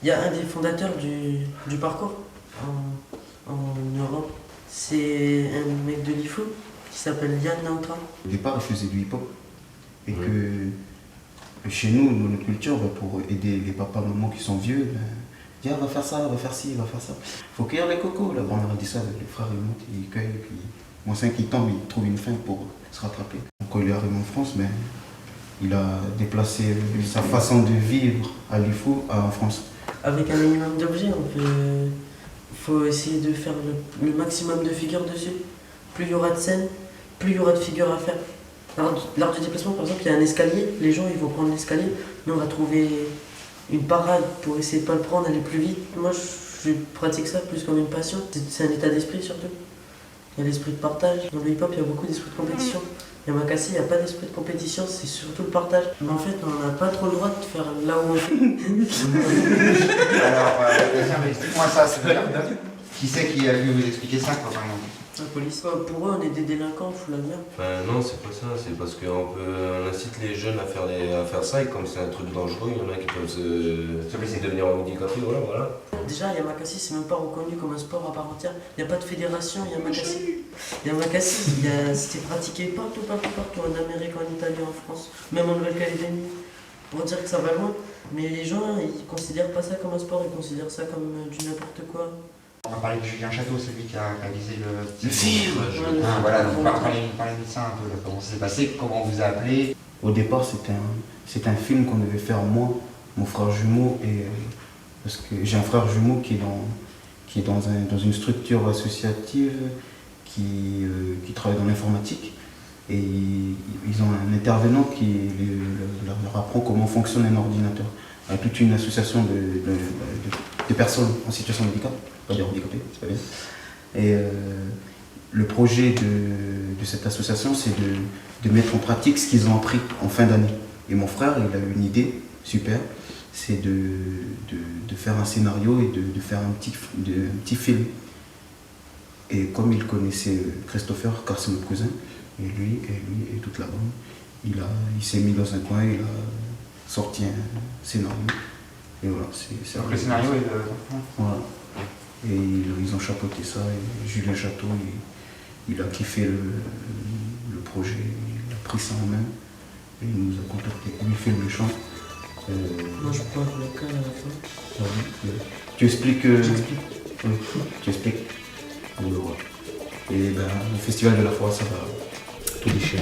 Il y a un des fondateurs du parcours en Europe. C'est un mec de l'IFO qui s'appelle Yann Naotra. Au départ, il faisait du hip-hop. Et que chez nous, dans notre culture, pour aider les papas, mamans qui sont vieux, dit va faire ça, va faire ci, va faire ça. Faut cueillir les cocos. La grand-mère dit ça, les frères ils montent, ils cueillent, puis mon sein qui tombe, il trouve une fin pour se rattraper. Quand il est arrivé en France, il a déplacé sa façon de vivre à l'IFO en France. Avec un minimum d'objets, faut essayer de faire le maximum de figures dessus. Plus il y aura de scènes, plus il y aura de figures à faire. L'art du déplacement, par exemple, il y a un escalier, les gens ils vont prendre l'escalier, nous on va trouver une parade pour essayer de pas le prendre, aller plus vite. Moi je pratique ça plus comme une passion, c'est un état d'esprit surtout. Il y a l'esprit de partage. Dans le hip-hop, il y a beaucoup d'esprit de compétition. Yamakasi, il n'y a pas d'esprit de compétition, c'est surtout le partage. Mais en fait, on n'a pas trop le droit de faire là où on fait. Alors, explique-moi ça, c'est-à-dire qui c'est qui a dû vous expliquer ça, quoi, par exemple? La police. Pour eux, on est des délinquants, on fout la merde. Enfin, non, c'est pas ça, c'est parce qu'on incite les jeunes à faire ça, et comme c'est un truc dangereux, il y en a qui peuvent devenir handicapés, voilà. Déjà, Yamakasi, c'est même pas reconnu comme un sport à part entière. Il n'y a pas de fédération Yamakasi. Yamakasi, c'est pratiqué partout, en Amérique, en Italie, en France, même en Nouvelle-Calédonie. Pour dire que ça va loin. Mais les gens, ils considèrent pas ça comme un sport, ils considèrent ça comme du n'importe quoi. On va parler de Julien Château, celui qui a réalisé le film. Voilà, donc parlez de ça un peu, comment ça s'est passé, comment on vous a appelé. Au départ, c'était un film qu'on devait faire moi, mon frère jumeau, parce que j'ai un frère jumeau qui est dans une structure associative qui travaille dans l'informatique. Et ils ont un intervenant qui leur apprend comment fonctionne un ordinateur. Avec toute une association de personnes en situation de handicap, pas dire handicapées, c'est pas bien. Et le projet de cette association, c'est de mettre en pratique ce qu'ils ont appris en fin d'année. Et mon frère, il a eu une idée super, c'est de faire un scénario et de faire un petit film. Et comme il connaissait Christopher, car c'est notre cousin, et lui et toute la bande, il s'est mis dans un coin, il a sorti un scénario. Et voilà, Donc le scénario est de... Voilà. Et ils ont chapeauté ça, et Julien Château, il a kiffé le projet, il a pris ça en main, et il nous a contacté. Il fait le méchant. Moi je prends le local à la fin. Tu expliques. J'explique. Oui, tu expliques. Et le festival de la foi, ça va tout déchirer.